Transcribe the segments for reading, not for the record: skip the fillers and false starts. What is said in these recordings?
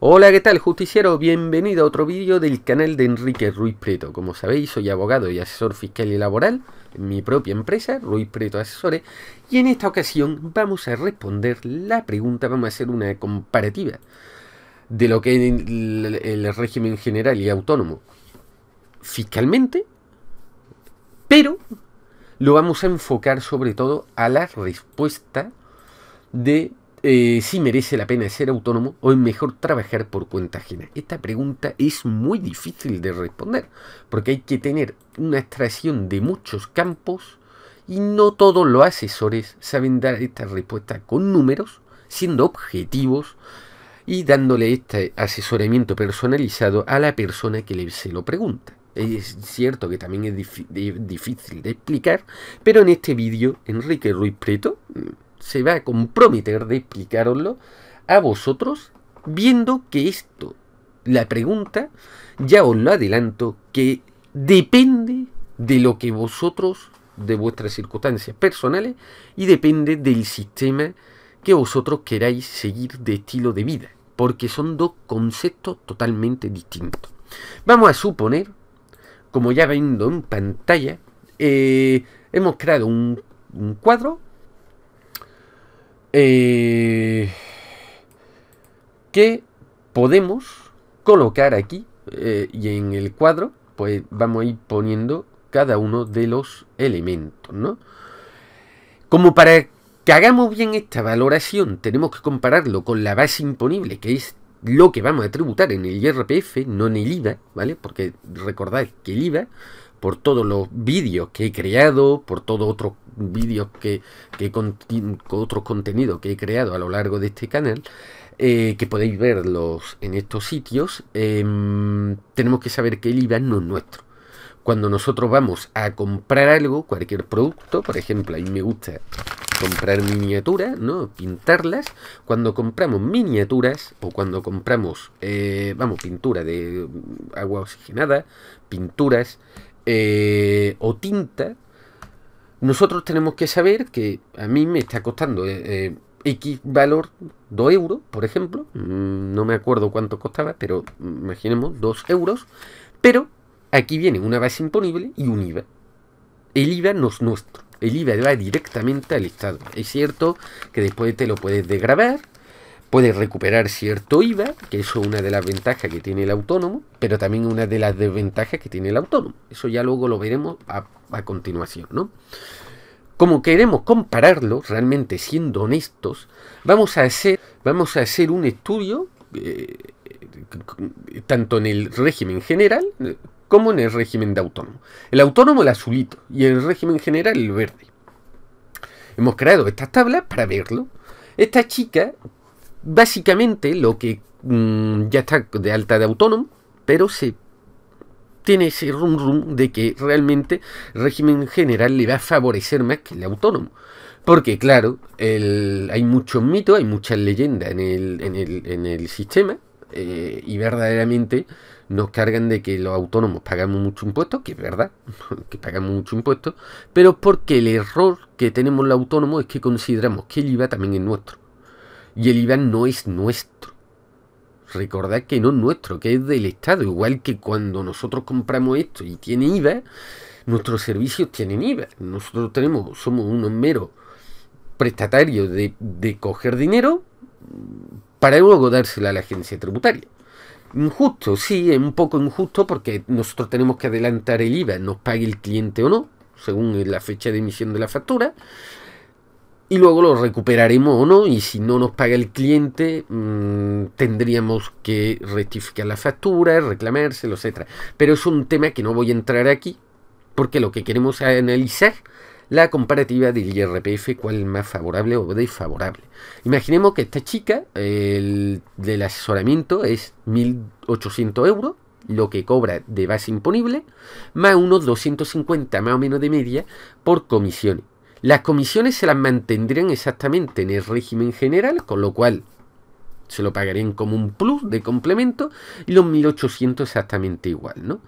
Hola, ¿qué tal, justiciero? Bienvenido a otro vídeo del canal de Enrique Ruiz Prieto. Como sabéis, soy abogado y asesor fiscal y laboral en mi propia empresa, Ruiz Prieto Asesores, y en esta ocasión vamos a responder la pregunta, vamos a hacer una comparativa de lo que es el régimen general y autónomo fiscalmente, pero lo vamos a enfocar sobre todo a la respuesta de si merece la pena ser autónomo o es mejor trabajar por cuenta ajena. Esta pregunta es muy difícil de responder porque hay que tener una extracción de muchos campos y no todos los asesores saben dar esta respuesta con números, siendo objetivos y dándole este asesoramiento personalizado a la persona que se lo pregunta. Es cierto que también es difícil de explicar, pero en este vídeo Enrique Ruiz Prieto se va a comprometer de explicároslo a vosotros, viendo que esto, la pregunta, ya os lo adelanto, que depende de lo que vosotros, de vuestras circunstancias personales, y depende del sistema que vosotros queráis seguir de estilo de vida, porque son dos conceptos totalmente distintos. Vamos a suponer, como ya viendo en pantalla, hemos creado un cuadro que podemos colocar aquí y en el cuadro pues vamos a ir poniendo cada uno de los elementos, ¿no? Como para que hagamos bien esta valoración tenemos que compararlo con la base imponible, que es lo que vamos a tributar en el IRPF, no en el IVA, ¿vale? Porque recordad que el IVA, por todos los vídeos que he creado, por todos otros vídeos otros contenidos que he creado a lo largo de este canal, que podéis verlos en estos sitios, tenemos que saber que el IVA no es nuestro. Cuando nosotros vamos a comprar algo, cualquier producto, por ejemplo, a mí me gusta comprar miniaturas, ¿no? Pintarlas. Cuando compramos miniaturas o cuando compramos, pintura de agua oxigenada, pinturas o tinta, nosotros tenemos que saber que a mí me está costando X valor, 2 euros, por ejemplo. No me acuerdo cuánto costaba, pero imaginemos 2 euros. Pero aquí viene una base imponible y un IVA. El IVA no es nuestro. El IVA va directamente al Estado. Es cierto que después te lo puedes desgravar, puedes recuperar cierto IVA, que eso es una de las ventajas que tiene el autónomo, pero también una de las desventajas que tiene el autónomo. Eso ya luego lo veremos a continuación, ¿no? Como queremos compararlo, realmente siendo honestos, vamos a hacer un estudio tanto en el régimen general como en el régimen de autónomo. El autónomo el azulito y el régimen general el verde. Hemos creado estas tablas para verlo. Esta chica, básicamente, lo que ya está de alta de autónomo, pero tiene ese rum de que realmente el régimen general le va a favorecer más que el autónomo. Porque, claro, hay muchos mitos, hay muchas leyendas en el sistema, y verdaderamente nos cargan de que los autónomos pagamos mucho impuestos, que es verdad, que pagamos mucho impuestos, pero porque el error que tenemos los autónomos es que consideramos que el IVA también es nuestro. Y el IVA no es nuestro. Recordad que no es nuestro, que es del Estado. Igual que cuando nosotros compramos esto y tiene IVA, nuestros servicios tienen IVA. Nosotros somos unos meros prestatarios de coger dinero para luego dársela a la agencia tributaria. Injusto, sí, es un poco injusto porque nosotros tenemos que adelantar el IVA, nos pague el cliente o no, según la fecha de emisión de la factura, y luego lo recuperaremos o no, y si no nos paga el cliente, tendríamos que rectificar la factura, reclamárselo, etc. Pero es un tema que no voy a entrar aquí, porque lo que queremos es analizar la comparativa del IRPF, cuál es más favorable o desfavorable. Imaginemos que esta chica, del asesoramiento es 1.800 euros, lo que cobra de base imponible, más unos 250 más o menos de media por comisiones. Las comisiones se las mantendrían exactamente en el régimen general, con lo cual se lo pagarían como un plus de complemento, y los 1.800 exactamente igual, ¿no?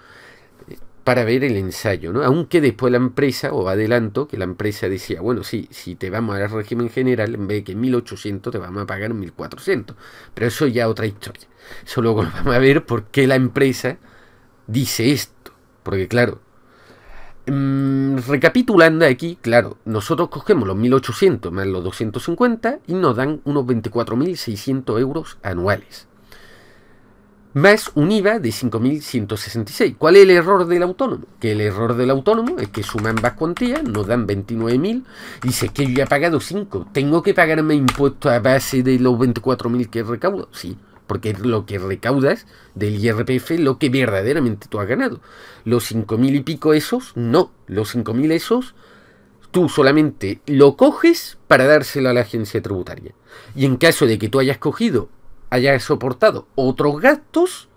para ver el ensayo, ¿no? Aunque después la empresa, o adelanto, que la empresa decía, bueno, sí, si te vamos al régimen general, en vez de que 1.800 te vamos a pagar 1.400. Pero eso ya es otra historia. Eso luego lo vamos a ver por qué la empresa dice esto. Porque claro, recapitulando aquí, claro, nosotros cogemos los 1.800 más los 250 y nos dan unos 24.600 euros anuales. Más un IVA de 5.166. ¿Cuál es el error del autónomo? Que el error del autónomo es que suman ambas cuantías, nos dan 29.000, y dice que yo ya he pagado 5. ¿Tengo que pagarme impuestos a base de los 24.000 que recaudo? Sí, porque es lo que recaudas del IRPF, lo que verdaderamente tú has ganado. Los 5.000 y pico esos, no. Los 5.000 esos, tú solamente lo coges para dárselo a la agencia tributaria. Y en caso de que tú hayas soportado otros gastos,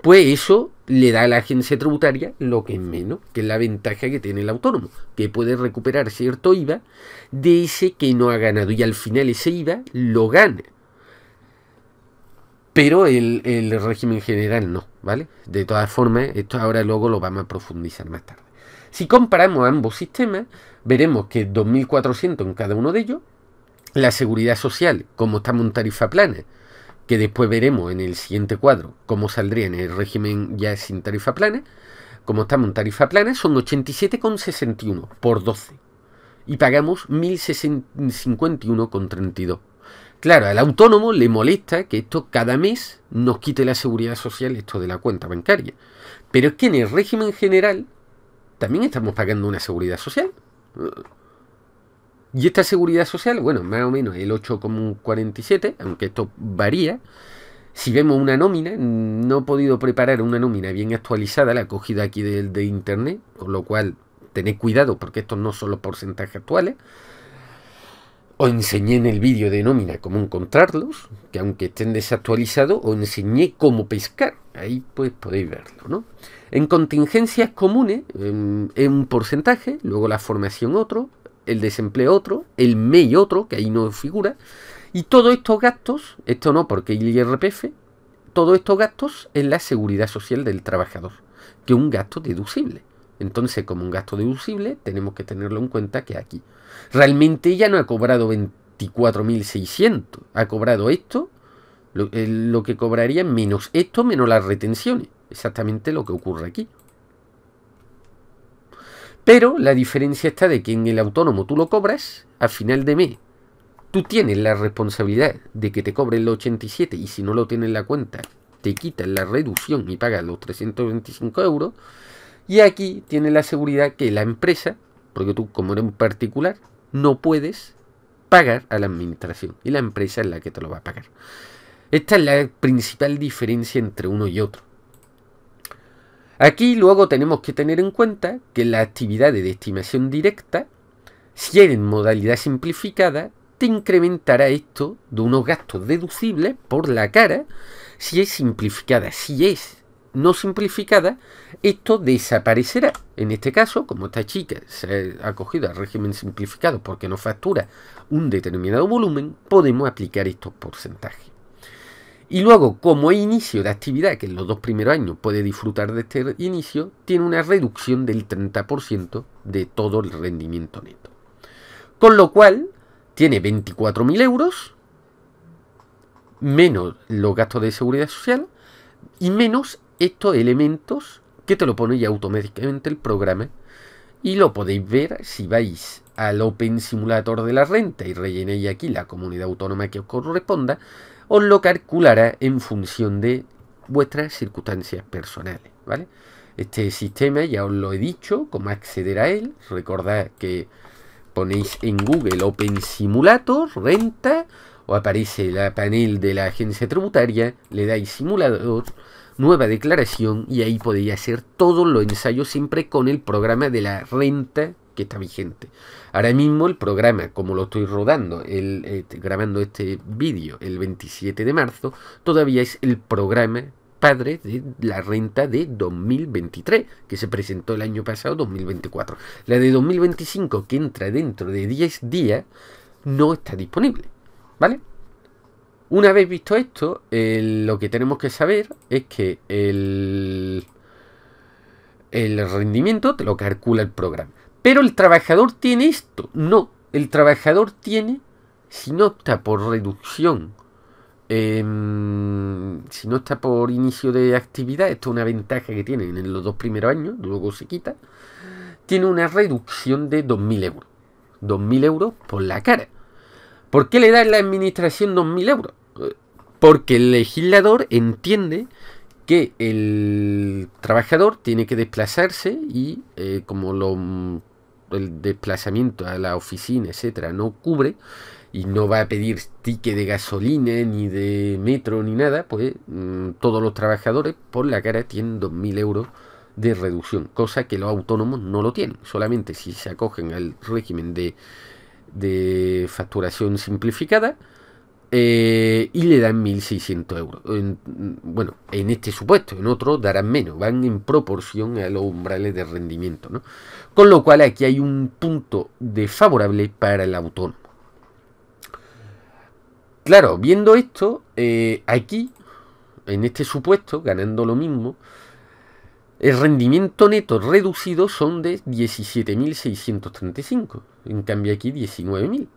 pues eso le da a la agencia tributaria lo que es menos, que es la ventaja que tiene el autónomo, que puede recuperar cierto IVA de ese que no ha ganado, y al final ese IVA lo gana. Pero el régimen general no, ¿vale? De todas formas, esto ahora luego lo vamos a profundizar más tarde. Si comparamos ambos sistemas, veremos que 2.400 en cada uno de ellos. La seguridad social, como estamos en tarifa plana, que después veremos en el siguiente cuadro cómo saldría en el régimen ya sin tarifa plana. Como estamos en tarifa plana, son 87,61 por 12. Y pagamos 1.051,32. Claro, al autónomo le molesta que esto cada mes nos quite la seguridad social, esto de la cuenta bancaria. Pero es que en el régimen general también estamos pagando una seguridad social. Y esta seguridad social, bueno, más o menos el 8,47, aunque esto varía. Si vemos una nómina, no he podido preparar una nómina bien actualizada, la he cogido aquí de internet, con lo cual tened cuidado porque estos no son los porcentajes actuales. Os enseñé en el vídeo de nómina cómo encontrarlos, que aunque estén desactualizados, os enseñé cómo pescar. Ahí pues podéis verlo, ¿no? En contingencias comunes, es un porcentaje, luego la formación otro, el desempleo otro, el MEI otro, que ahí no figura, y todos estos gastos, esto no porque el IRPF, todos estos gastos en la seguridad social del trabajador, que es un gasto deducible. Entonces, como un gasto deducible, tenemos que tenerlo en cuenta que aquí. Realmente ella no ha cobrado 24.600, ha cobrado esto, lo que cobraría menos esto, menos las retenciones. Exactamente lo que ocurre aquí. Pero la diferencia está de que en el autónomo tú lo cobras a final de mes. Tú tienes la responsabilidad de que te cobren los 87 y si no lo tienes en la cuenta, te quitan la reducción y pagas los 325 euros. Y aquí tienes la seguridad que la empresa, porque tú como eres un particular, no puedes pagar a la administración. Y la empresa es la que te lo va a pagar. Esta es la principal diferencia entre uno y otro. Aquí luego tenemos que tener en cuenta que las actividades de estimación directa, si es en modalidad simplificada, te incrementará esto de unos gastos deducibles por la cara si es simplificada. Si es no simplificada, esto desaparecerá. En este caso, como esta chica se ha acogido al régimen simplificado porque no factura un determinado volumen, podemos aplicar estos porcentajes. Y luego, como hay inicio de actividad, que en los 2 primeros años puede disfrutar de este inicio, tiene una reducción del 30% de todo el rendimiento neto. Con lo cual, tiene 24.000 euros, menos los gastos de seguridad social, y menos estos elementos que te lo pone ya automáticamente el programa. Y lo podéis ver si vais al Open Simulator de la renta y rellenéis aquí la comunidad autónoma que os corresponda, os lo calculará en función de vuestras circunstancias personales, ¿vale? Este sistema ya os lo he dicho, cómo acceder a él. Recordad que ponéis en Google Open Simulator, renta, os aparece la panel de la agencia tributaria, le dais simulador, nueva declaración y ahí podéis hacer todos los ensayos siempre con el programa de la renta que está vigente. Ahora mismo el programa, como lo estoy rodando, grabando este vídeo el 27 de marzo, todavía es el programa padre de la renta de 2023, que se presentó el año pasado, 2024. La de 2025, que entra dentro de 10 días, no está disponible, ¿vale? Una vez visto esto, lo que tenemos que saber es que el rendimiento te lo calcula el programa. Pero el trabajador tiene esto. No, el trabajador tiene, si no opta por reducción, si no está por inicio de actividad, esto es una ventaja que tienen en los 2 primeros años, luego se quita, tiene una reducción de 2.000 euros. 2.000 euros por la cara. ¿Por qué le da la administración 2.000 euros? Porque el legislador entiende que el trabajador tiene que desplazarse y como el desplazamiento a la oficina, etcétera, no cubre y no va a pedir ticket de gasolina, ni de metro, ni nada, pues todos los trabajadores por la cara tienen 2.000 euros de reducción, cosa que los autónomos no lo tienen, solamente si se acogen al régimen de facturación simplificada y le dan 1.600 euros. Bueno, en este supuesto, en otro darán menos, van en proporción a los umbrales de rendimiento, ¿no? Con lo cual aquí hay un punto desfavorable para el autónomo. Claro, viendo esto, aquí, en este supuesto, ganando lo mismo, el rendimiento neto reducido son de 17.635, en cambio aquí 19.000.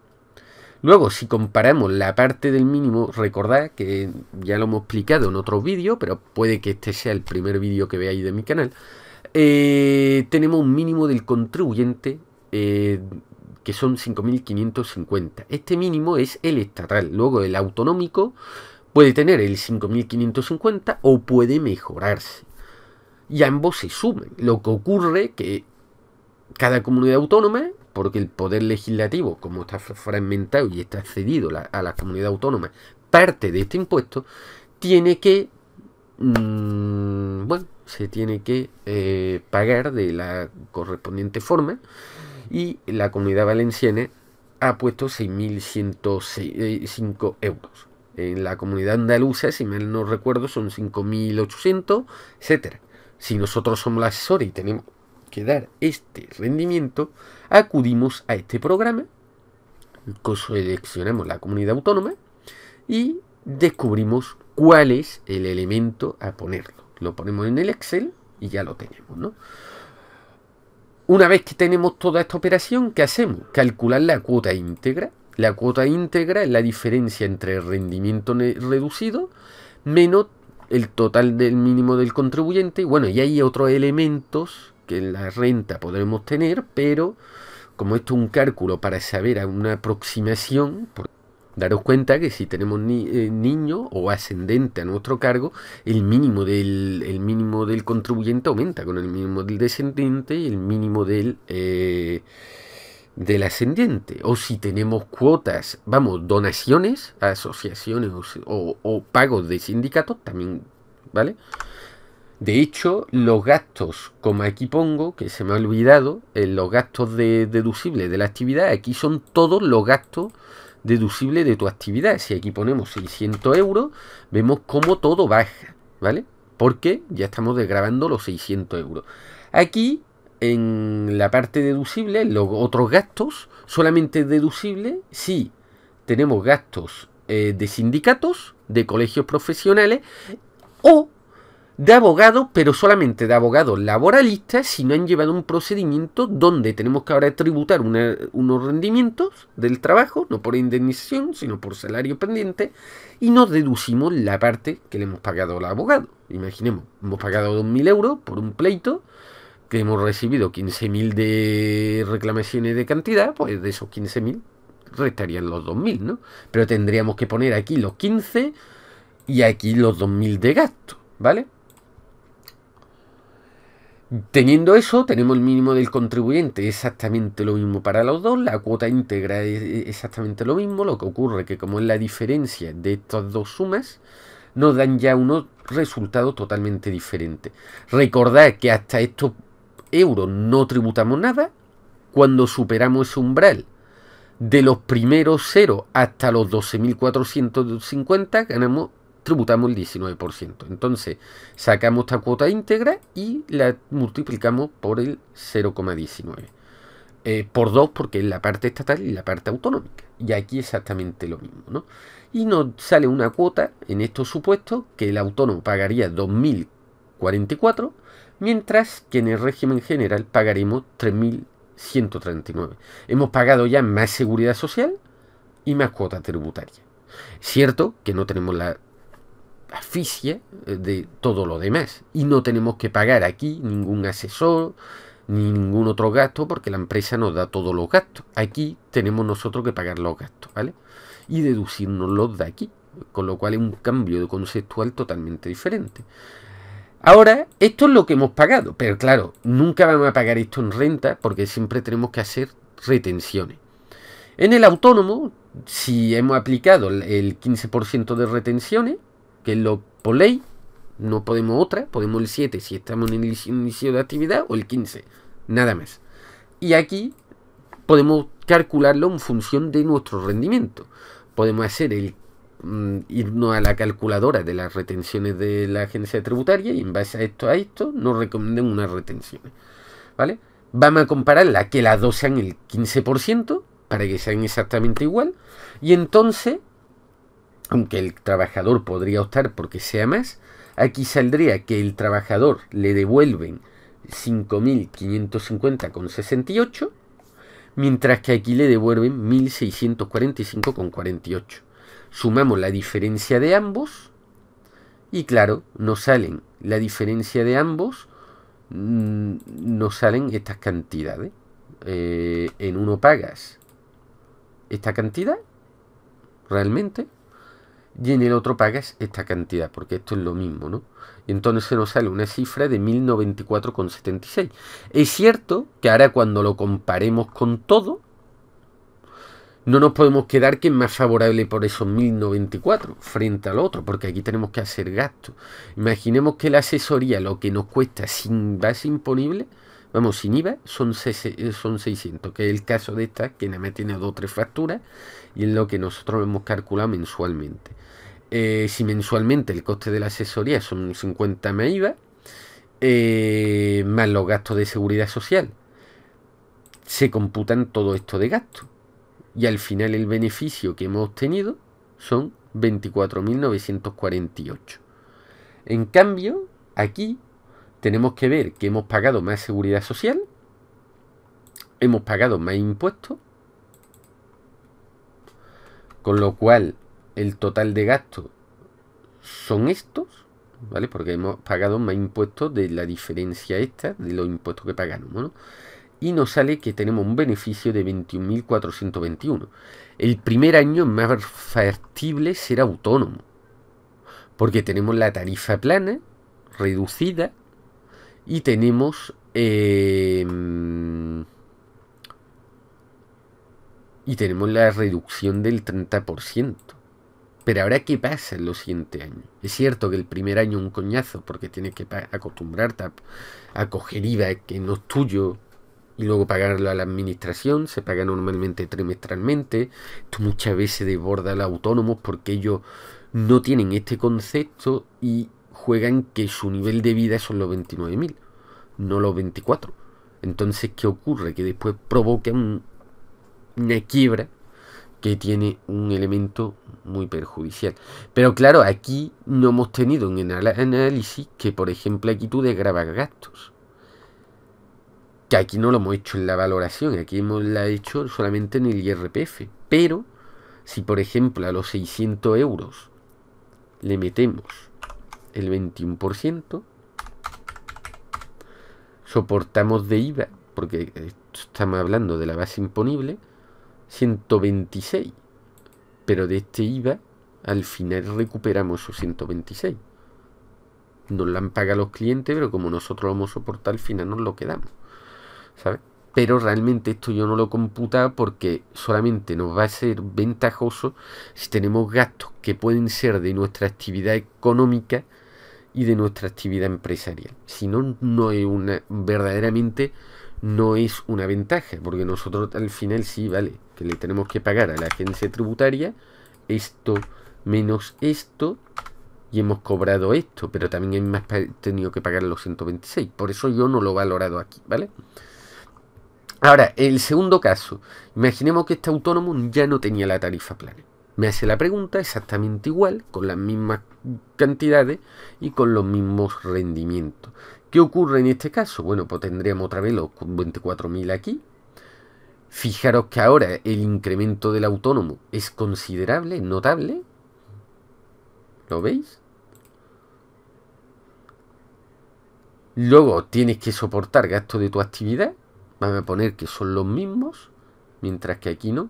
Luego, si comparamos la parte del mínimo, recordad que ya lo hemos explicado en otros vídeos, pero puede que este sea el primer vídeo que veáis de mi canal, tenemos un mínimo del contribuyente que son 5.550. Este mínimo es el estatal. Luego el autonómico puede tener el 5.550 o puede mejorarse. Y ambos se suman. Lo que ocurre que cada comunidad autónoma, porque el poder legislativo, como está fragmentado y está cedido a la comunidad autónoma, parte de este impuesto, tiene que, bueno, se tiene que pagar de la correspondiente forma. Y la Comunidad Valenciana ha puesto 6.105 euros. En la Comunidad Andaluza, si mal no recuerdo, son 5.800, etcétera. Si nosotros somos los asesores y tenemos que dar este rendimiento, acudimos a este programa, seleccionamos la comunidad autónoma y descubrimos cuál es el elemento a ponerlo. Lo ponemos en el Excel y ya lo tenemos, ¿no? Una vez que tenemos toda esta operación, ¿qué hacemos? Calcular la cuota íntegra. La cuota íntegra es la diferencia entre el rendimiento reducido menos el total del mínimo del contribuyente. Bueno, y hay otros elementos que en la renta podremos tener, pero como esto es un cálculo para saber una aproximación, daros cuenta que si tenemos niños o ascendente a nuestro cargo, el mínimo del contribuyente aumenta con el mínimo del descendiente y el mínimo del ascendiente. O si tenemos cuotas, vamos, donaciones a asociaciones o pagos de sindicatos, también, ¿vale? De hecho, los gastos, como aquí pongo, que se me ha olvidado, los gastos deducibles de la actividad, aquí son todos los gastos deducible de tu actividad. Si aquí ponemos 600 euros, vemos cómo todo baja, ¿vale? Porque ya estamos desgravando los 600 euros. Aquí, en la parte deducible, los otros gastos, solamente es deducible si tenemos gastos de sindicatos, de colegios profesionales o de abogados, pero solamente de abogados laboralistas si no han llevado un procedimiento donde tenemos que ahora tributar unos rendimientos del trabajo, no por indemnización, sino por salario pendiente, y nos deducimos la parte que le hemos pagado al abogado. Imaginemos, hemos pagado 2.000 euros por un pleito, que hemos recibido 15.000 de reclamaciones de cantidad, pues de esos 15.000 restarían los 2.000, ¿no? Pero tendríamos que poner aquí los 15 y aquí los 2.000 de gasto, ¿vale? Teniendo eso, tenemos el mínimo del contribuyente, exactamente lo mismo para los dos, la cuota íntegra es exactamente lo mismo, lo que ocurre que como es la diferencia de estas dos sumas, nos dan ya unos resultados totalmente diferentes. Recordad que hasta estos euros no tributamos nada, cuando superamos ese umbral de los primeros 0 hasta los 12.450 tributamos el 19%. Entonces sacamos esta cuota íntegra y la multiplicamos por el 0,19. Por 2 porque es la parte estatal y la parte autonómica. Y aquí exactamente lo mismo, ¿no? Y nos sale una cuota en estos supuestos que el autónomo pagaría 2.044 mientras que en el régimen general pagaremos 3.139. Hemos pagado ya más seguridad social y más cuota tributaria. Cierto que no tenemos la asfixia de todo lo demás y no tenemos que pagar aquí ningún asesor ni ningún otro gasto porque la empresa nos da todos los gastos. Aquí tenemos nosotros que pagar los gastos, ¿vale? Y deducirnos de aquí, con lo cual es un cambio de conceptual totalmente diferente. Ahora, esto es lo que hemos pagado, pero claro, nunca vamos a pagar esto en renta porque siempre tenemos que hacer retenciones. En el autónomo, si hemos aplicado el 15% de retenciones, que es lo por ley, no podemos otra, podemos el 7 si estamos en el inicio de actividad o el 15, nada más. Y aquí podemos calcularlo en función de nuestro rendimiento. Podemos hacer irnos a la calculadora de las retenciones de la agencia tributaria y en base a esto nos recomiendan unas retenciones, ¿vale? Vamos a compararla, que las dos sean el 15% para que sean exactamente igual y entonces, aunque el trabajador podría optar porque sea más, aquí saldría que el trabajador le devuelven 5.550,68, mientras que aquí le devuelven 1.645,48. Sumamos la diferencia de ambos y claro, nos salen la diferencia de ambos, nos salen estas cantidades. En uno pagas esta cantidad, realmente, y en el otro pagas esta cantidad, porque esto es lo mismo, ¿no? Y entonces nos sale una cifra de 1.094,76. Es cierto que ahora cuando lo comparemos con todo, no nos podemos quedar que es más favorable por esos 1.094 frente al otro, porque aquí tenemos que hacer gastos. Imaginemos que la asesoría lo que nos cuesta sin base imponible, vamos, sin IVA, son 600, que es el caso de esta, que nada más tiene 2 o 3 facturas, y es lo que nosotros hemos calculado mensualmente. Si mensualmente el coste de la asesoría son 50 más IVA, más los gastos de seguridad social, se computan todo esto de gastos. Y al final el beneficio que hemos obtenido son 24.948. En cambio, aquí tenemos que ver que hemos pagado más seguridad social, hemos pagado más impuestos, con lo cual el total de gastos son estos, ¿vale? Porque hemos pagado más impuestos de la diferencia esta, de los impuestos que pagamos, ¿no? Y nos sale que tenemos un beneficio de 21.421. El primer año es más factible ser autónomo, porque tenemos la tarifa plana, reducida, y tenemos la reducción del 30%. Pero ahora, ¿qué pasa en los siguientes años? Es cierto que el primer año es un coñazo, porque tienes que acostumbrarte a coger IVA que no es tuyo, y luego pagarlo a la administración. Se paga normalmente trimestralmente. Esto muchas veces desborda a los autónomos porque ellos no tienen este concepto y juegan que su nivel de vida son los 29.000, no los 24. Entonces, ¿qué ocurre? Que después provoca una quiebra que tiene un elemento muy perjudicial. Pero claro, aquí no hemos tenido en el análisis que, por ejemplo, aquí tú desgrabas gastos. Que aquí no lo hemos hecho en la valoración, aquí hemos la hecho solamente en el IRPF. Pero, si por ejemplo a los 600 euros le metemos el 21%, soportamos de IVA, porque estamos hablando de la base imponible, 126. Pero de este IVA, al final recuperamos esos 126. Nos lo han pagado los clientes, pero como nosotros lo hemos soportado, al final nos lo quedamos, ¿sabes? Pero realmente esto yo no lo he computado porque solamente nos va a ser ventajoso si tenemos gastos que pueden ser de nuestra actividad económica y de nuestra actividad empresarial. Si no, verdaderamente no es una ventaja, porque nosotros al final sí, vale, que le tenemos que pagar a la agencia tributaria esto menos esto, y hemos cobrado esto, pero también hemos tenido que pagar los 126. Por eso yo no lo he valorado aquí, ¿vale? Ahora, el segundo caso, imaginemos que este autónomo ya no tenía la tarifa plana. Me hace la pregunta exactamente igual, con las mismas cantidades y con los mismos rendimientos. ¿Qué ocurre en este caso? Bueno, pues tendríamos otra vez los 24.000 aquí. Fijaros que ahora el incremento del autónomo es considerable, es notable. ¿Lo veis? Luego tienes que soportar gastos de tu actividad. Vamos a poner que son los mismos, mientras que aquí no.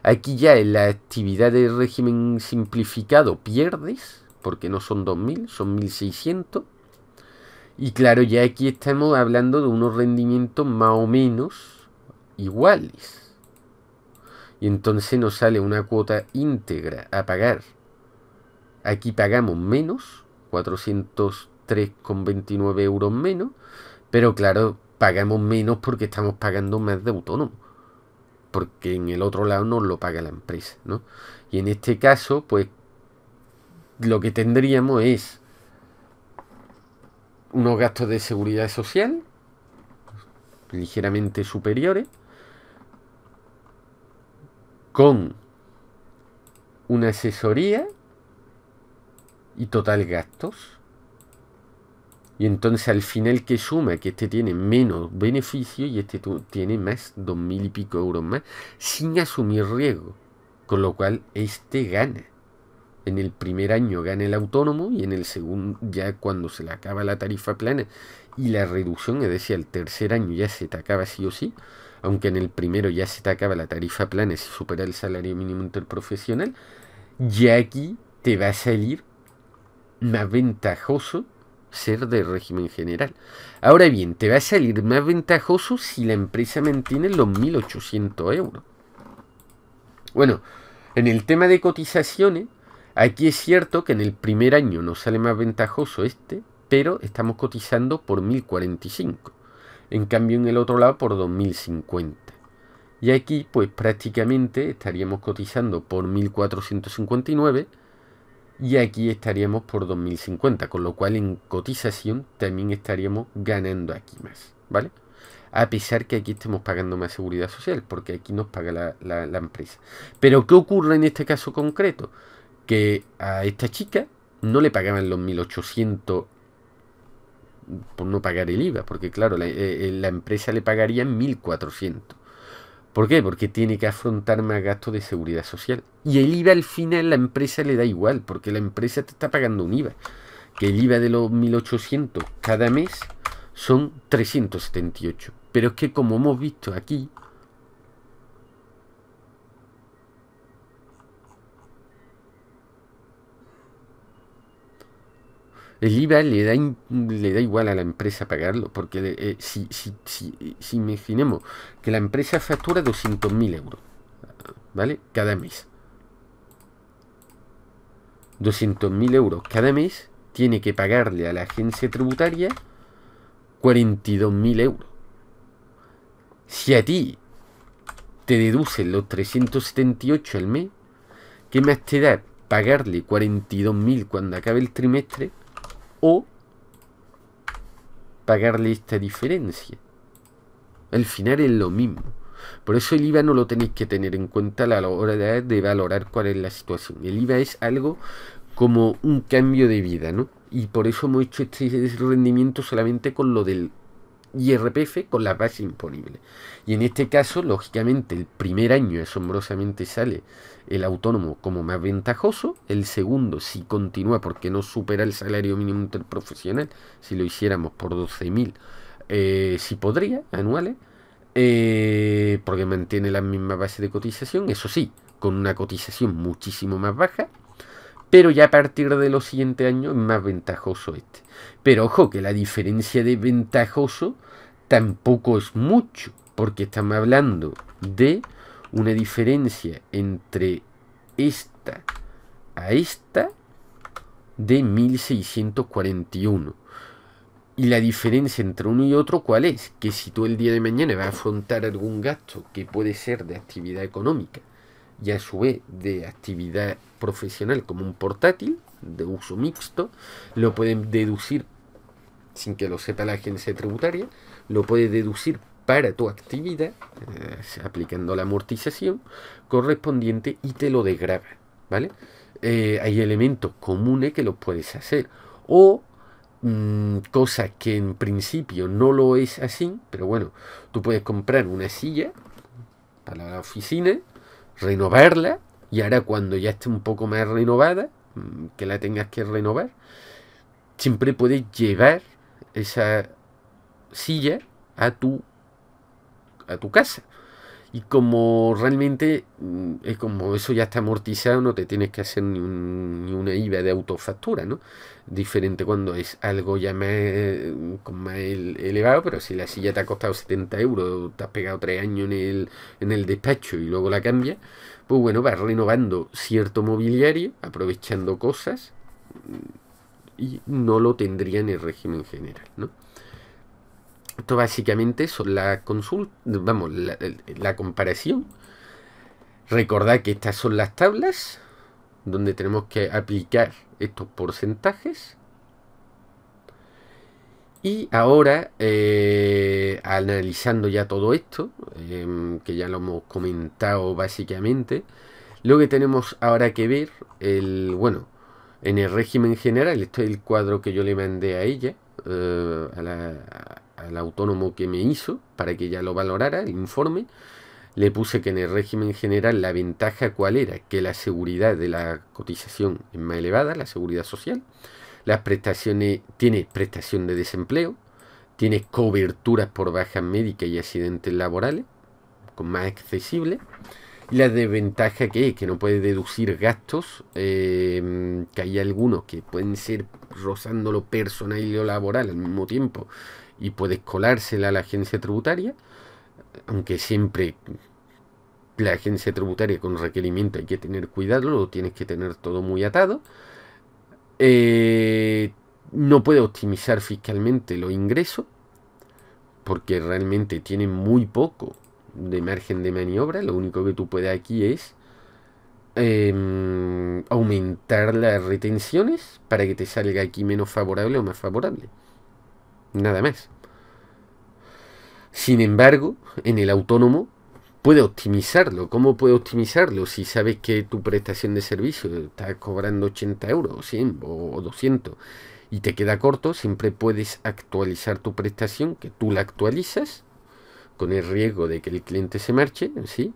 Aquí ya en la actividad de régimen simplificado pierdes, porque no son 2.000, son 1.600. Y claro, ya aquí estamos hablando de unos rendimientos más o menos iguales. Y entonces nos sale una cuota íntegra a pagar. Aquí pagamos menos, 403,29 euros menos, pero claro, pagamos menos porque estamos pagando más de autónomo, porque en el otro lado nos lo paga la empresa, ¿no? Y en este caso, pues, lo que tendríamos es unos gastos de seguridad social ligeramente superiores, con una asesoría y total gastos. Y entonces al final que suma que este tiene menos beneficio y este tiene más 2.000 y pico euros más sin asumir riesgo, con lo cual este gana. En el primer año gana el autónomo y en el segundo, ya cuando se le acaba la tarifa plana y la reducción, es decir, el tercer año ya se te acaba sí o sí, aunque en el primero ya se te acaba la tarifa plana si supera el salario mínimo interprofesional, ya aquí te va a salir más ventajoso ser de régimen general. Ahora bien, te va a salir más ventajoso si la empresa mantiene los 1.800 euros. Bueno, en el tema de cotizaciones, aquí es cierto que en el primer año nos sale más ventajoso este, pero estamos cotizando por 1.045. En cambio, en el otro lado por 2.050. Y aquí, pues prácticamente estaríamos cotizando por 1.459 y aquí estaríamos por 2.050, con lo cual en cotización también estaríamos ganando aquí más, ¿vale? A pesar que aquí estemos pagando más seguridad social, porque aquí nos paga la empresa. Pero ¿qué ocurre en este caso concreto? Que a esta chica no le pagaban los 1.800 por no pagar el IVA, porque claro, la empresa le pagaría 1.400. ¿Por qué? Porque tiene que afrontar más gastos de seguridad social. Y el IVA al final la empresa le da igual, porque la empresa te está pagando un IVA. Que el IVA de los 1.800 cada mes son 378. Pero es que como hemos visto aquí, el IVA le da igual a la empresa pagarlo, porque si imaginemos que la empresa factura 200.000 euros, ¿vale? Cada mes. 200.000 euros cada mes, tiene que pagarle a la agencia tributaria 42.000 euros. Si a ti te deducen los 378 al mes, ¿qué más te da pagarle 42.000 cuando acabe el trimestre o pagarle esta diferencia? Al final es lo mismo. Por eso el IVA no lo tenéis que tener en cuenta a la hora de valorar cuál es la situación. El IVA es algo como un cambio de vida, ¿no? Y por eso hemos hecho este rendimiento solamente con lo del IRPF, con la base imponible. Y en este caso, lógicamente, el primer año asombrosamente sale el autónomo como más ventajoso. El segundo, si continúa porque no supera el salario mínimo interprofesional, si lo hiciéramos por 12.000, sí podría, anuales. Porque mantiene la misma base de cotización, eso sí, con una cotización muchísimo más baja, pero ya a partir de los siguientes años es más ventajoso este. Pero ojo, que la diferencia de ventajoso tampoco es mucho, porque estamos hablando de una diferencia entre esta a esta de 1.641. Y la diferencia entre uno y otro, ¿cuál es? Que si tú el día de mañana vas a afrontar algún gasto que puede ser de actividad económica y a su vez de actividad profesional como un portátil de uso mixto, lo pueden deducir, sin que lo sepa la agencia tributaria, lo puedes deducir para tu actividad, aplicando la amortización correspondiente y te lo desgrava, ¿vale? Hay elementos comunes que los puedes hacer. O cosas que en principio no lo es así, pero bueno, tú puedes comprar una silla para la oficina, renovarla, y ahora cuando ya esté un poco más renovada, que la tengas que renovar, siempre puedes llevar esa silla a tu casa. Y como realmente es como eso ya está amortizado, no te tienes que hacer ni una IVA de autofactura, ¿no? Diferente cuando es algo ya más, con más elevado, pero si la silla te ha costado 70 euros, te has pegado 3 años en el despacho y luego la cambias, pues bueno, vas renovando cierto mobiliario, aprovechando cosas, y no lo tendría en el régimen general, ¿no? Esto básicamente son las consultas, vamos, la comparación. Recordad que estas son las tablas donde tenemos que aplicar estos porcentajes. Y ahora, analizando ya todo esto, que ya lo hemos comentado básicamente, lo que tenemos ahora que ver, bueno, en el régimen general, esto es el cuadro que yo le mandé a ella, al autónomo que me hizo, para que ella lo valorara, el informe. Le puse que en el régimen general la ventaja cuál era, que la seguridad de la cotización es más elevada, la seguridad social. Las prestaciones, tiene prestación de desempleo, tiene coberturas por bajas médicas y accidentes laborales, con más accesible. Y la desventaja que es que no puede deducir gastos, que hay algunos que pueden ser rozando lo personal y lo laboral al mismo tiempo, y puedes colársela a la agencia tributaria, aunque siempre la agencia tributaria con requerimiento hay que tener cuidado, lo tienes que tener todo muy atado. No puede optimizar fiscalmente los ingresos, porque realmente tiene muy poco de margen de maniobra. Lo único que tú puedes aquí es aumentar las retenciones para que te salga aquí menos favorable o más favorable. Nada más. Sin embargo, en el autónomo puede optimizarlo. ¿Cómo puede optimizarlo? Si sabes que tu prestación de servicio está cobrando 80 euros, o 100 o 200 y te queda corto, siempre puedes actualizar tu prestación, que tú la actualizas con el riesgo de que el cliente se marche, ¿sí?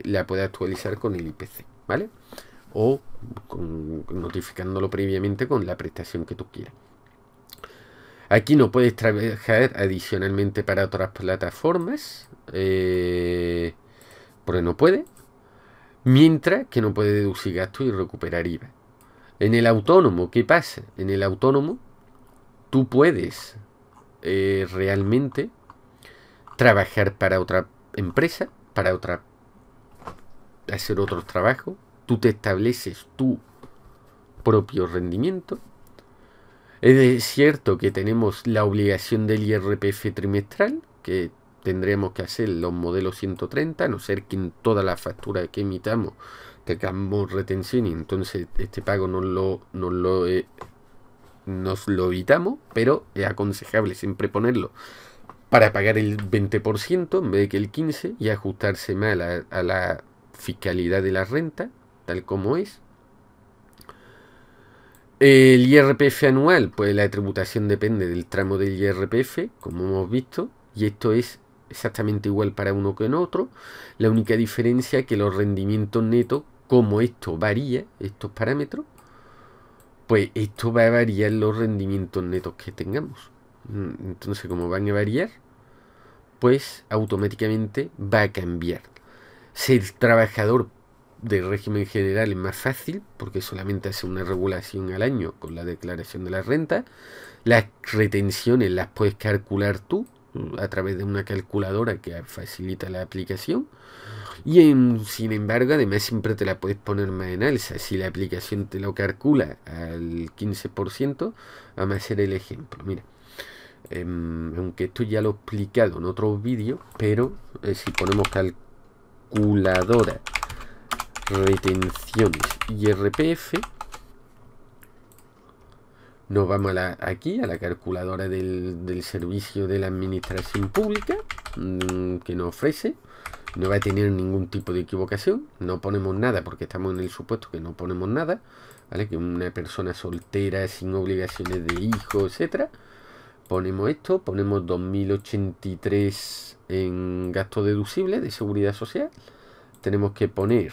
La puedes actualizar con el IPC, ¿vale? O notificándolo previamente con la prestación que tú quieras. Aquí no puedes trabajar adicionalmente para otras plataformas, porque no puede, mientras que no puede deducir gastos y recuperar IVA. En el autónomo, ¿qué pasa? En el autónomo tú puedes realmente trabajar para otra empresa, hacer otros trabajos. Tú te estableces tu propio rendimiento. Es cierto que tenemos la obligación del IRPF trimestral, que tendremos que hacer los modelos 130, a no ser que en todas las facturas que emitamos tengamos retención y entonces este pago nos lo evitamos, pero es aconsejable siempre ponerlo para pagar el 20% en vez de que el 15% y ajustarse más a la fiscalidad de la renta, tal como es. El IRPF anual, pues la tributación depende del tramo del IRPF, como hemos visto, y esto es exactamente igual para uno que en otro. La única diferencia es que los rendimientos netos, como esto varía, estos parámetros, pues esto va a variar los rendimientos netos que tengamos. Entonces, como van a variar, pues automáticamente va a cambiar. Ser trabajador de régimen general es más fácil porque solamente hace una regulación al año con la declaración de la renta. Las retenciones las puedes calcular tú a través de una calculadora que facilita la aplicación, y sin embargo además siempre te la puedes poner más en alza. Si la aplicación te lo calcula al 15%, vamos a hacer el ejemplo. Mira, aunque esto ya lo he explicado en otros vídeos, pero si ponemos calculadora retenciones IRPF, nos vamos aquí a la calculadora del servicio de la administración pública que nos ofrece. No va a tener ningún tipo de equivocación. No ponemos nada porque estamos en el supuesto que no ponemos nada. ¿vale? Que una persona soltera, sin obligaciones de hijo, etcétera. Ponemos esto, ponemos 2083 en gasto deducible de seguridad social. Tenemos que poner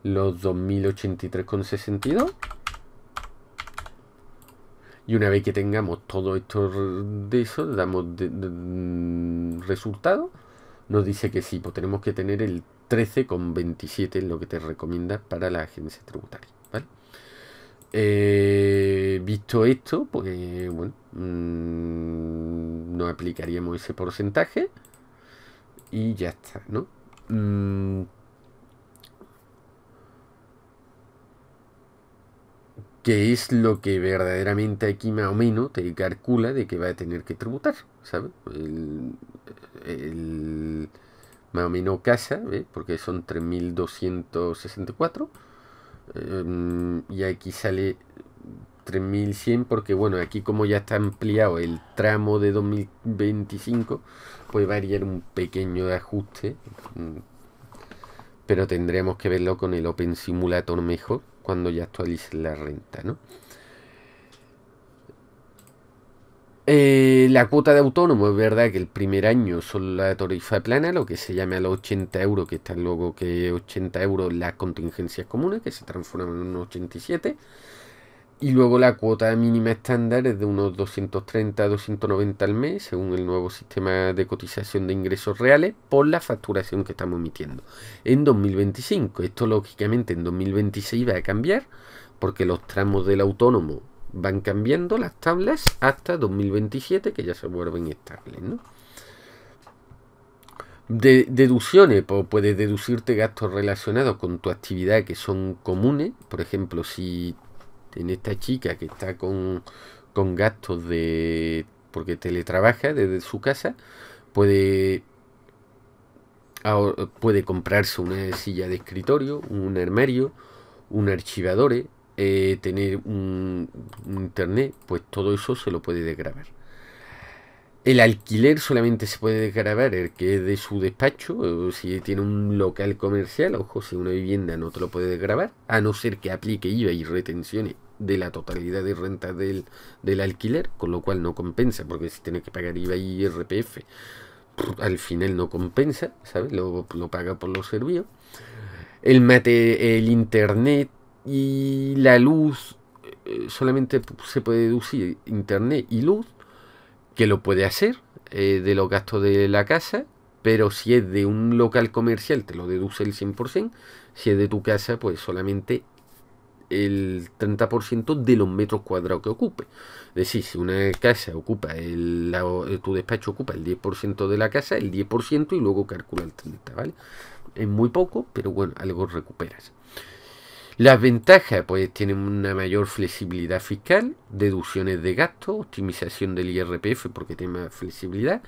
los 2083,62. Y una vez que tengamos todo esto de eso, damos resultado. Nos dice que sí, pues tenemos que tener el 13,27, es lo que te recomienda para la agencia tributaria, ¿vale? Visto esto, pues bueno, no aplicaríamos ese porcentaje y ya está, ¿no? Que es lo que verdaderamente aquí más o menos te calcula de que va a tener que tributar, ¿sabes? Más o menos casa, ¿ves? Porque son 3.264. Y aquí sale 3.100 porque bueno, aquí como ya está ampliado el tramo de 2025, puede variar un pequeño ajuste, pero tendremos que verlo con el Open Simulator mejor cuando ya actualice la renta, ¿no? La cuota de autónomo, es verdad que el primer año son la tarifa plana, lo que se llama los 80 euros, que están luego que 80 euros las contingencias comunes, que se transforman en unos 87. Y luego la cuota mínima estándar es de unos 230 a 290 al mes, según el nuevo sistema de cotización de ingresos reales, por la facturación que estamos emitiendo. En 2025, esto lógicamente en 2026 va a cambiar, porque los tramos del autónomo van cambiando las tablas hasta 2027, que ya se vuelven estables, ¿no? Deducciones, pues puedes deducirte gastos relacionados con tu actividad que son comunes. Por ejemplo, si en esta chica que está con gastos de porque teletrabaja desde su casa, puede comprarse una silla de escritorio, un armario, un archivador, tener un internet, pues todo eso se lo puede desgravar. El alquiler solamente se puede desgravar el que es de su despacho, o si tiene un local comercial, ojo, si una vivienda no te lo puede desgravar, a no ser que aplique IVA y retenciones de la totalidad de rentas del alquiler, con lo cual no compensa, porque si tienes que pagar IVA y IRPF, al final no compensa, ¿sabes? Lo paga por los servicios. El internet y la luz, solamente se puede deducir internet y luz, que lo puede hacer de los gastos de la casa, pero si es de un local comercial te lo deduce el 100%, si es de tu casa pues solamente el 30% de los metros cuadrados que ocupe. Es decir, si una casa ocupa, tu despacho ocupa el 10% de la casa, el 10% y luego calcula el 30%, ¿vale? Es muy poco, pero bueno, algo recuperas. Las ventajas, pues tienen una mayor flexibilidad fiscal, deducciones de gastos, optimización del IRPF porque tiene más flexibilidad,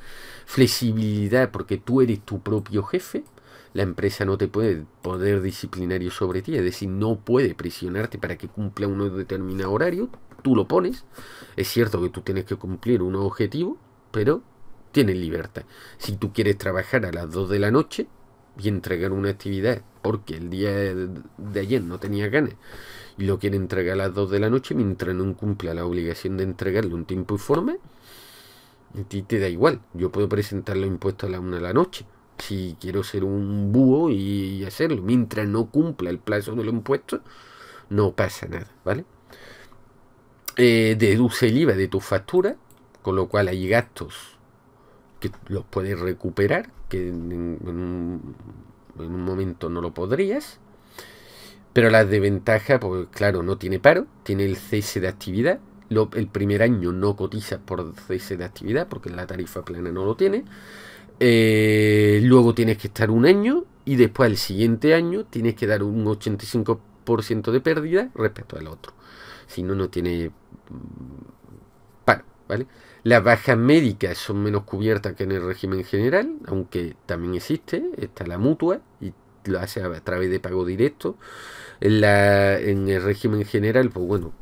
flexibilidad porque tú eres tu propio jefe, la empresa no te puede poder disciplinario sobre ti, es decir, no puede presionarte para que cumpla unos determinados horarios, tú lo pones, es cierto que tú tienes que cumplir unos objetivos, pero tienes libertad. Si tú quieres trabajar a las 2 de la noche, y entregar una actividad porque el día de ayer no tenía ganas y lo quiere entregar a las 2 de la noche mientras no cumpla la obligación de entregarlo en tiempo y forma, a ti te da igual. Yo puedo presentar los impuestos a la 1 de la noche si quiero ser un búho y hacerlo. Mientras no cumpla el plazo de los impuestos, no pasa nada, ¿vale? Deduce el IVA de tu factura, con lo cual hay gastos que los puedes recuperar, que en un momento no lo podrías. Pero las desventajas, pues claro, no tiene paro, tiene el cese de actividad. El primer año no cotizas por cese de actividad porque la tarifa plana no lo tiene. Luego tienes que estar un año y después al siguiente año tienes que dar un 85% de pérdida respecto al otro. Si no, no tiene paro, ¿vale? Las bajas médicas son menos cubiertas que en el régimen general, aunque también existe, está la mutua y lo hace a través de pago directo. En el régimen general, pues bueno,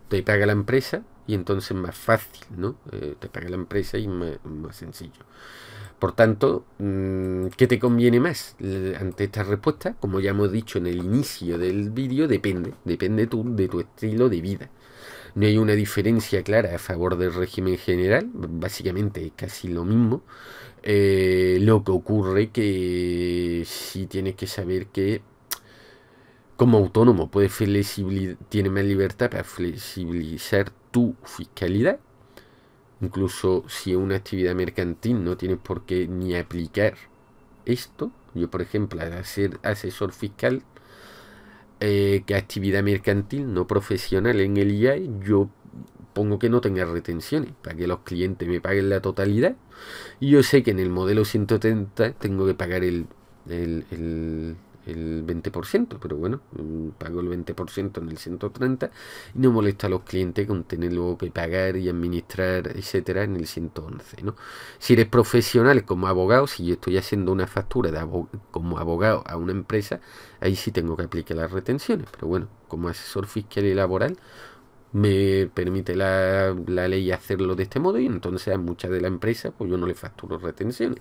te paga la empresa y entonces es más fácil, ¿no? Te paga la empresa y más sencillo. Por tanto, ¿qué te conviene más? Ante esta respuesta, como ya hemos dicho en el inicio del vídeo, depende de tu estilo de vida. No hay una diferencia clara a favor del régimen general, básicamente es casi lo mismo. Lo que ocurre que sí tienes que saber que como autónomo tienes más libertad para flexibilizar tu fiscalidad. Incluso si es una actividad mercantil no tienes por qué ni aplicar esto. Yo, por ejemplo, al ser asesor fiscal, que actividad mercantil no profesional en el IAE, yo pongo que no tenga retenciones para que los clientes me paguen la totalidad. Y yo sé que en el modelo 130 tengo que pagar el 20%, pero bueno, pago el 20% en el 130 y no molesta a los clientes con tener luego que pagar y administrar, etcétera, en el 111, ¿no? Si eres profesional como abogado, si yo estoy haciendo una factura como abogado a una empresa, ahí sí tengo que aplicar las retenciones, pero bueno, como asesor fiscal y laboral me permite la ley hacerlo de este modo y entonces a muchas de las empresas pues yo no le facturo retenciones.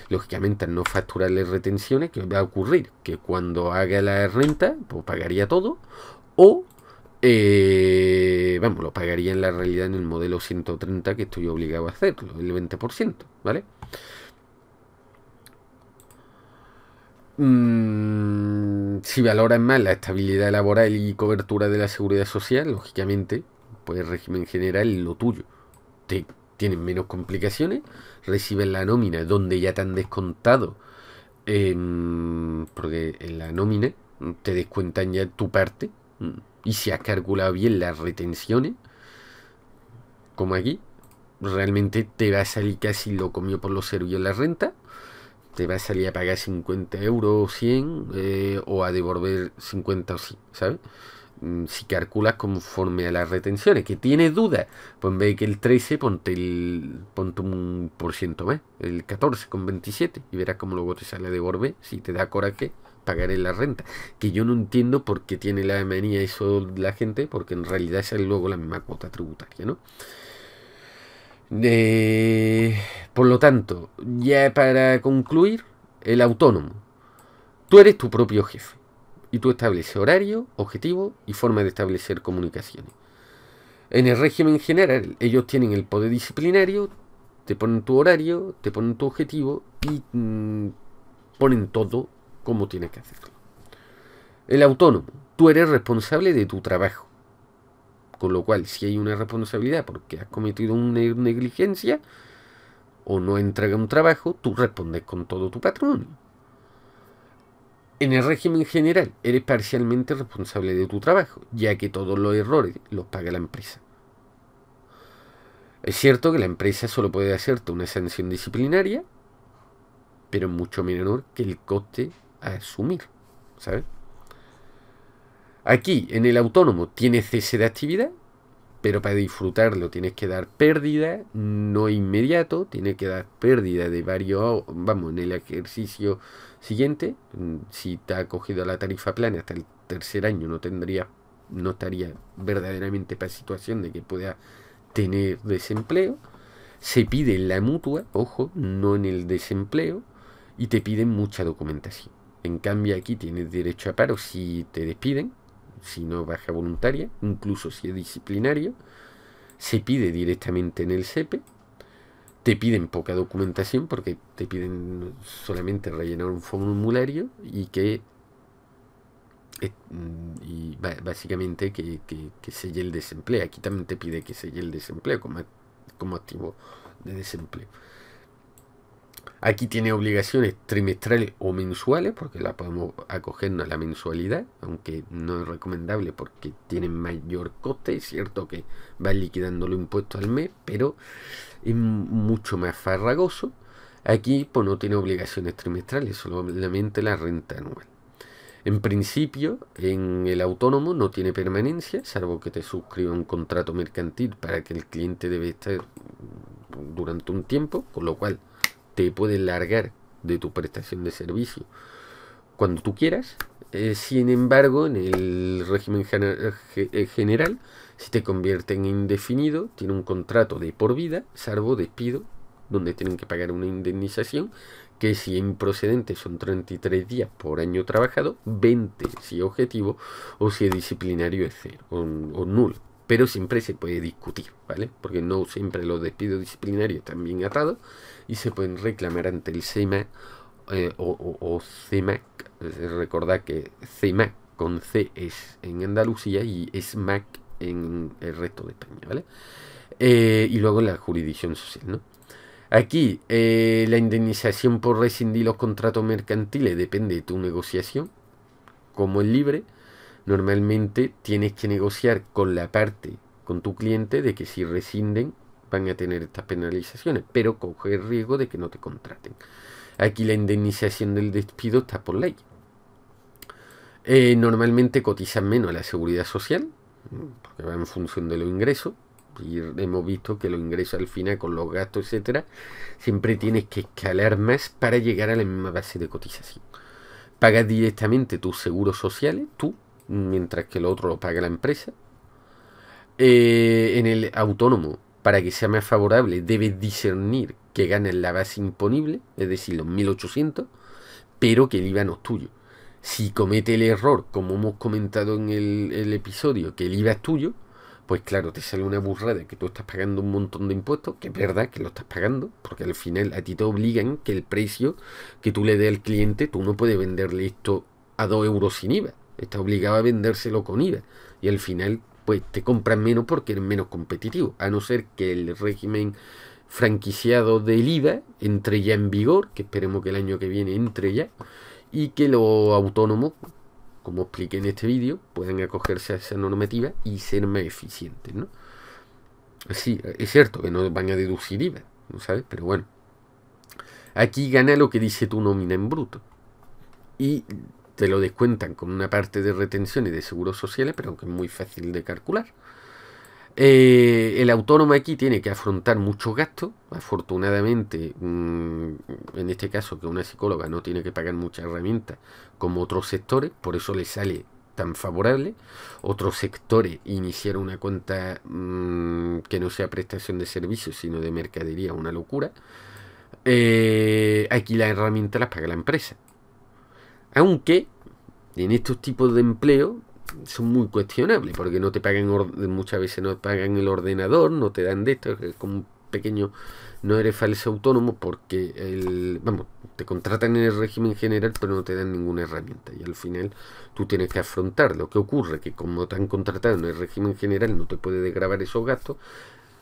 Lógicamente al no facturarle retenciones, ¿qué va a ocurrir? Que cuando haga la renta pues pagaría todo o vamos, lo pagaría en la realidad en el modelo 130 que estoy obligado a hacerlo, el 20%, ¿vale? Si valoras más la estabilidad laboral y cobertura de la seguridad social, lógicamente, pues el régimen general es lo tuyo. Tienes menos complicaciones, recibes la nómina donde ya te han descontado, porque en la nómina te descuentan ya tu parte, y si has calculado bien las retenciones, como aquí, realmente te va a salir casi lo comido por los servicios la renta. Te va a salir a pagar 50 euros o 100 o a devolver 50 o 100, ¿sabes? Si calculas conforme a las retenciones, que tienes dudas, pues en vez de que el 13, ponte un por ciento más, el 14,27 y verás cómo luego te sale a devolver, si te da coraje, pagaré la renta. Que yo no entiendo por qué tiene la manía eso la gente, porque en realidad esa es luego la misma cuota tributaria, ¿no? Por lo tanto, ya para concluir, el autónomo. Tú eres tu propio jefe y tú estableces horario, objetivo y forma de establecer comunicaciones. En el régimen general, ellos tienen el poder disciplinario, te ponen tu horario, te ponen tu objetivo y ponen todo como tienes que hacerlo. El autónomo, tú eres responsable de tu trabajo. Con lo cual, si hay una responsabilidad porque has cometido una negligencia o no entrega un trabajo, tú respondes con todo tu patrimonio. En el régimen general, eres parcialmente responsable de tu trabajo, ya que todos los errores los paga la empresa. Es cierto que la empresa solo puede hacerte una sanción disciplinaria, pero mucho menor que el coste a asumir, ¿sabes? Aquí, en el autónomo, tienes cese de actividad, pero para disfrutarlo tienes que dar pérdida, no inmediato, tienes que dar pérdida de varios, vamos, en el ejercicio siguiente. Si te ha cogido la tarifa plana hasta el tercer año, no estaría verdaderamente para situación de que pueda tener desempleo. Se pide en la mutua, ojo, no en el desempleo, y te piden mucha documentación. En cambio aquí tienes derecho a paro si te despiden, si no baja voluntaria, incluso si es disciplinario, se pide directamente en el SEPE, te piden poca documentación porque te piden solamente rellenar un formulario y básicamente que selle el desempleo. Aquí también te pide que selle el desempleo como activo de desempleo. Aquí tiene obligaciones trimestrales o mensuales, porque la podemos acogernos a la mensualidad, aunque no es recomendable porque tienen mayor coste. Es cierto que vas liquidando los impuestos al mes, pero es mucho más farragoso. Aquí pues no tiene obligaciones trimestrales, solamente la renta anual. En principio, en el autónomo no tiene permanencia, salvo que te suscriba un contrato mercantil para que el cliente debe estar durante un tiempo, con lo cual te puedes largar de tu prestación de servicio cuando tú quieras. Sin embargo, en el régimen general, si te convierte en indefinido, tiene un contrato de por vida, salvo despido donde tienen que pagar una indemnización, que si es improcedente son 33 días por año trabajado, 20 si es objetivo, o si es disciplinario es 0 o nulo. Pero siempre se puede discutir, ¿vale? Porque no siempre los despidos disciplinarios están bien atados y se pueden reclamar ante el CEMAC o CEMAC. Recordad que CEMAC con C es en Andalucía y SMAC en el resto de España, ¿vale? Y luego la jurisdicción social, ¿no? Aquí, la indemnización por rescindir los contratos mercantiles depende de tu negociación. Como es libre, normalmente tienes que negociar con la parte, con tu cliente, de que si rescinden van a tener estas penalizaciones, pero coge el riesgo de que no te contraten. Aquí la indemnización del despido está por ley. Normalmente cotizan menos a la seguridad social, porque va en función de los ingresos. Y hemos visto que los ingresos al final con los gastos, etcétera, siempre tienes que escalar más para llegar a la misma base de cotización. Pagas directamente tus seguros sociales, tú, mientras que lo otro lo paga la empresa. En el autónomo, para que sea más favorable, debes discernir que ganas la base imponible, es decir, los 1.800, pero que el IVA no es tuyo. Si comete el error, como hemos comentado en el episodio, que el IVA es tuyo, pues claro, te sale una burrada que tú estás pagando un montón de impuestos, que es verdad que lo estás pagando, porque al final a ti te obligan que el precio que tú le des al cliente, tú no puedes venderle esto a 2 euros sin IVA, estás obligado a vendérselo con IVA, y al final pues te compran menos porque eres menos competitivo, a no ser que el régimen franquiciado del IVA entre ya en vigor, que esperemos que el año que viene entre ya, y que los autónomos, como expliqué en este vídeo, pueden acogerse a esa normativa y ser más eficientes, ¿no? Sí, es cierto que no van a deducir IVA, ¿no sabes? Pero bueno, aquí gana lo que dice tu nómina en bruto. Y te lo descuentan con una parte de retenciones de seguros sociales, pero aunque es muy fácil de calcular. El autónomo aquí tiene que afrontar muchos gastos. Afortunadamente, en este caso, que una psicóloga no tiene que pagar muchas herramientas como otros sectores, por eso le sale tan favorable. Otros sectores iniciar una cuenta que no sea prestación de servicios, sino de mercadería, una locura. Aquí las herramientas las paga la empresa. Aunque en estos tipos de empleo son muy cuestionables, porque no te pagan, muchas veces no te pagan el ordenador, no te dan de esto, es como un pequeño, no eres falso autónomo porque te contratan en el régimen general, pero no te dan ninguna herramienta, y al final tú tienes que afrontar lo que ocurre, que como te han contratado en el régimen general no te puede desgravar esos gastos.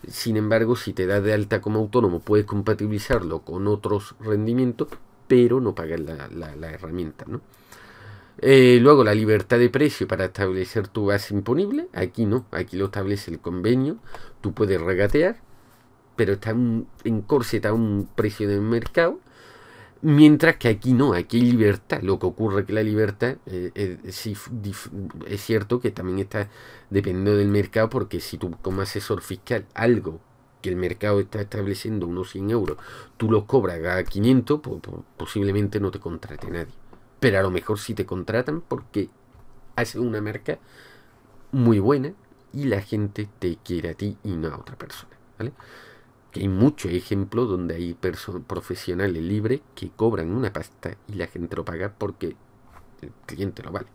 Sin embargo, si te das de alta como autónomo, puedes compatibilizarlo con otros rendimientos, pero no pagas la herramienta, ¿no? Luego la libertad de precio para establecer tu base imponible. Aquí no, aquí lo establece el convenio. Tú puedes regatear, pero está encorsetado un precio del mercado. Mientras que aquí no, aquí hay libertad. Lo que ocurre es que la libertad es cierto que también está dependiendo del mercado, porque si tú como asesor fiscal algo que el mercado está estableciendo unos 100 euros, tú los cobras a 500, pues posiblemente no te contrate nadie. Pero a lo mejor sí te contratan porque haces una marca muy buena y la gente te quiere a ti y no a otra persona, ¿vale? Que hay muchos ejemplos donde hay profesionales libres que cobran una pasta y la gente lo paga porque el cliente lo vale.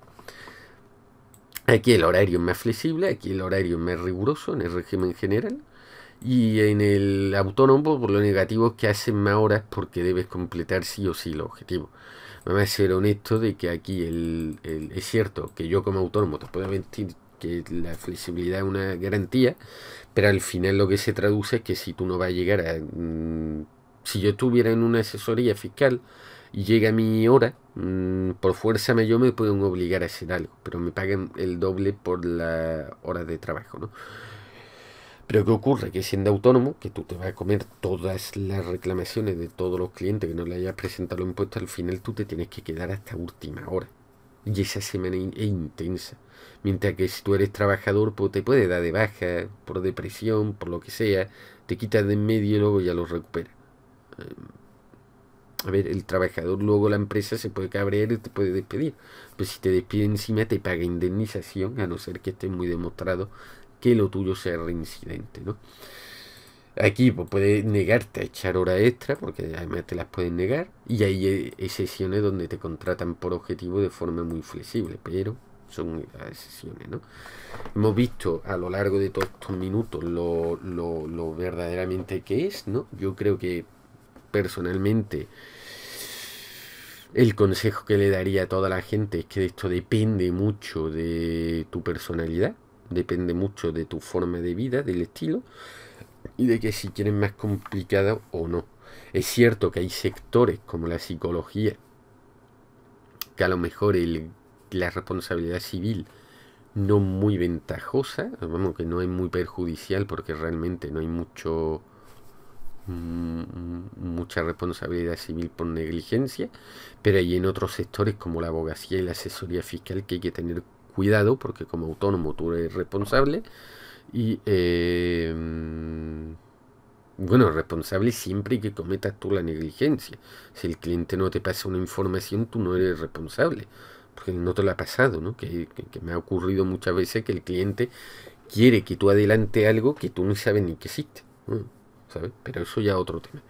Aquí el horario es más flexible, aquí el horario es más riguroso en el régimen general, y en el autónomo por lo negativo es que hacen más horas porque debes completar sí o sí los objetivos. Vamos a ser honesto de que aquí es cierto que yo como autónomo te puedo mentir que la flexibilidad es una garantía, pero al final lo que se traduce es que si tú no vas a llegar a... si yo estuviera en una asesoría fiscal y llega mi hora, por fuerza mayor me pueden obligar a hacer algo, pero me pagan el doble por las horas de trabajo, ¿no? Pero ¿qué ocurre? Que siendo autónomo, que tú te vas a comer todas las reclamaciones de todos los clientes que no le hayas presentado los impuestos, al final tú te tienes que quedar hasta última hora. Y esa semana es intensa. Mientras que si tú eres trabajador, pues te puede dar de baja, por depresión, por lo que sea, te quitas de en medio y luego ya lo recuperas. A ver, el trabajador, luego la empresa se puede cabrear y te puede despedir. Pero si te despide encima, te paga indemnización, a no ser que esté muy demostrado que lo tuyo sea reincidente, ¿no? Aquí pues, puedes negarte a echar horas extra, porque además te las pueden negar, y hay excepciones donde te contratan por objetivo de forma muy flexible, pero son excepciones, ¿no? Hemos visto a lo largo de todos estos minutos lo verdaderamente que es, ¿no? Yo creo que personalmente el consejo que le daría a toda la gente es que esto depende mucho de tu personalidad, depende mucho de tu forma de vida, del estilo, y de que si quieres más complicado o no. Es cierto que hay sectores como la psicología, que a lo mejor la responsabilidad civil no muy ventajosa, vamos, que no es muy perjudicial porque realmente no hay mucha responsabilidad civil por negligencia, pero hay en otros sectores como la abogacía y la asesoría fiscal que hay que tener cuidado porque como autónomo tú eres responsable y bueno, responsable siempre que cometas tú la negligencia. Si el cliente no te pasa una información, tú no eres responsable. Porque no te lo ha pasado, ¿no? Que me ha ocurrido muchas veces que el cliente quiere que tú adelante algo que tú no sabes ni que existe, ¿no? ¿Sabes? Pero eso ya es otro tema.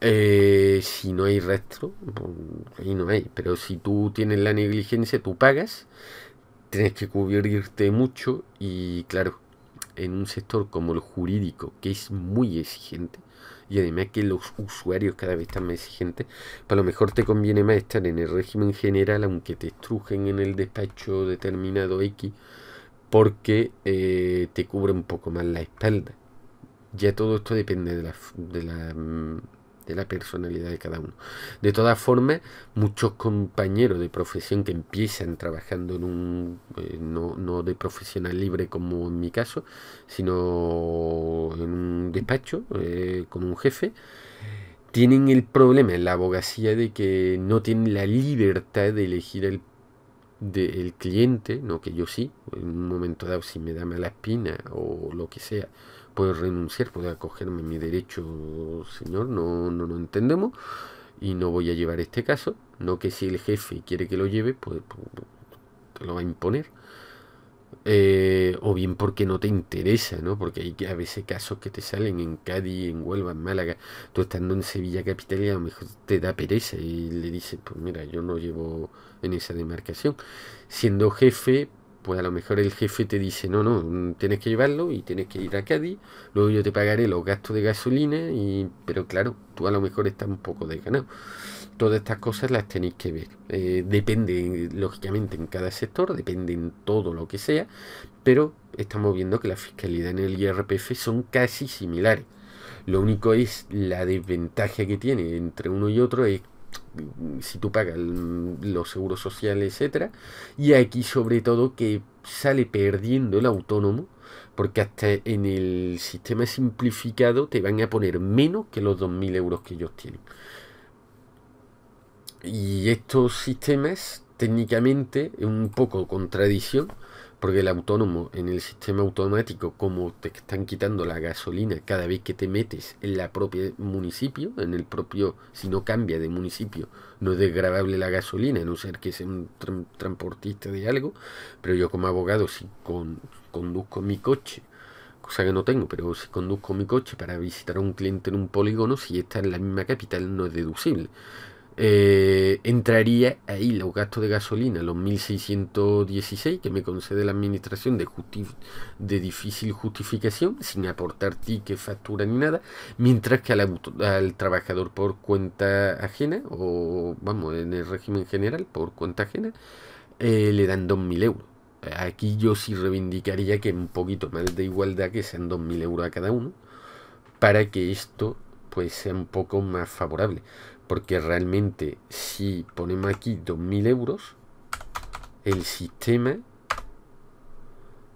Si no hay rastro, pues, ahí no hay. Pero si tú tienes la negligencia, tú pagas, tienes que cubrirte mucho y claro, en un sector como el jurídico, que es muy exigente, y además que los usuarios cada vez están más exigentes, pues a lo mejor te conviene más estar en el régimen general, aunque te estrujen en el despacho determinado X, porque te cubre un poco más la espalda. Ya todo esto depende de la personalidad de cada uno. De todas formas, muchos compañeros de profesión que empiezan trabajando en no de profesional libre como en mi caso, sino en un despacho con un jefe, tienen el problema en la abogacía de que no tienen la libertad de elegir el cliente, no que yo sí, en un momento dado si me da mala espina o lo que sea, puedo renunciar, puedo acogerme mi derecho, señor, no entendemos y no voy a llevar este caso, no que si el jefe quiere que lo lleve, pues te lo va a imponer. O bien porque no te interesa, ¿no? Porque hay a veces casos que te salen en Cádiz, en Huelva, en Málaga. Tú estando en Sevilla capital y a lo mejor te da pereza y le dices, pues mira, yo no llevo en esa demarcación. Siendo jefe, pues a lo mejor el jefe te dice, no, tienes que llevarlo y tienes que ir a Cádiz, luego yo te pagaré los gastos de gasolina, pero claro, tú a lo mejor estás un poco desganado. Todas estas cosas las tenéis que ver. Depende, lógicamente, en cada sector, depende en todo lo que sea, pero estamos viendo que la fiscalidad en el IRPF son casi similares. Lo único es la desventaja que tiene entre uno y otro es si tú pagas los seguros sociales, etcétera, y aquí sobre todo que sale perdiendo el autónomo porque hasta en el sistema simplificado te van a poner menos que los 2.000 euros que ellos tienen. Y estos sistemas, técnicamente, es un poco contradicción, porque el autónomo en el sistema automático, como te están quitando la gasolina cada vez que te metes en la propia municipio, en el propio, si no cambia de municipio, no es desgravable la gasolina, a no ser que sea un transportista de algo, pero yo como abogado, si conduzco mi coche, cosa que no tengo, pero si conduzco mi coche para visitar a un cliente en un polígono, si está en la misma capital, no es deducible. Entraría ahí los gastos de gasolina, los 1.616 que me concede la administración de difícil justificación, sin aportar ticket, factura ni nada, mientras que al trabajador por cuenta ajena, o vamos, en el régimen general, por cuenta ajena, le dan 2.000 euros. Aquí yo sí reivindicaría que un poquito más de igualdad, que sean 2.000 euros a cada uno, para que esto pues sea un poco más favorable. Porque realmente si ponemos aquí 2.000 euros, el sistema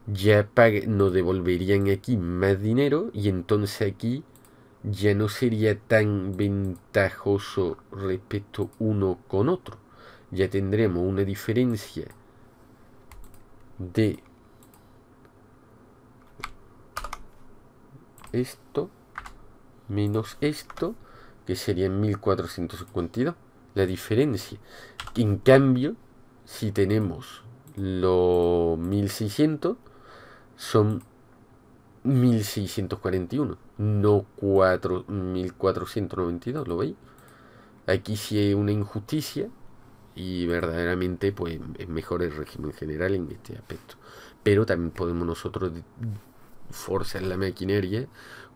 ya nos devolverían aquí más dinero y entonces aquí ya no sería tan ventajoso respecto uno con otro. Ya tendremos una diferencia de esto menos esto, que serían 1.452. La diferencia. En cambio, si tenemos los 1.600, son 1641, no 1492, ¿lo veis? Aquí sí hay una injusticia y verdaderamente pues es mejor el régimen general en este aspecto. Pero también podemos nosotros forzar la maquinaria,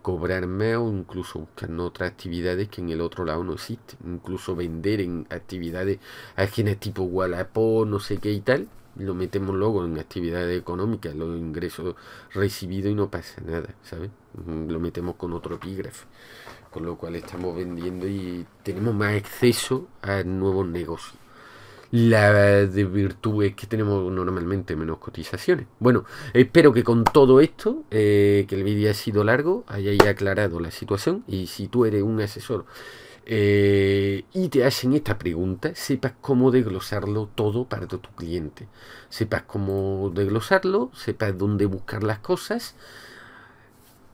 cobrar más o incluso buscar otras actividades que en el otro lado no existen. Incluso vender en actividades ajenas tipo Wallapop, no sé qué y tal. Lo metemos luego en actividades económicas, los ingresos recibidos y no pasa nada, ¿sabes? Lo metemos con otro epígrafe. Con lo cual estamos vendiendo y tenemos más acceso a nuevos negocios. La de virtud es que tenemos normalmente menos cotizaciones. Bueno, espero que con todo esto, que el vídeo ha sido largo, hayáis aclarado la situación. Y si tú eres un asesor y te hacen esta pregunta, sepas cómo desglosarlo todo para tu cliente. Sepas cómo desglosarlo, sepas dónde buscar las cosas,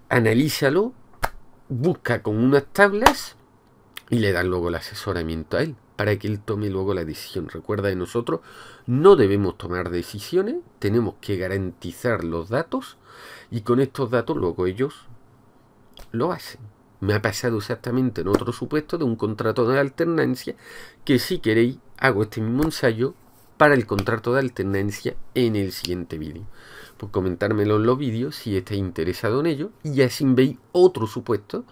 analízalo, busca con unas tablas y le dan luego el asesoramiento a él para que él tome luego la decisión. Recuerda que nosotros no debemos tomar decisiones, tenemos que garantizar los datos y con estos datos luego ellos lo hacen. Me ha pasado exactamente en otro supuesto de un contrato de alternancia que si queréis hago este mismo ensayo para el contrato de alternancia en el siguiente vídeo. Pues comentármelo en los vídeos si estáis interesado en ello y así veis otro supuesto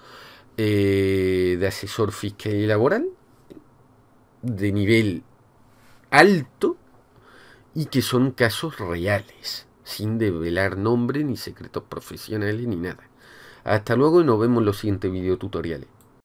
de asesor fiscal y laboral de nivel alto y que son casos reales, sin develar nombres ni secretos profesionales ni nada. Hasta luego y nos vemos en los siguientes videotutoriales.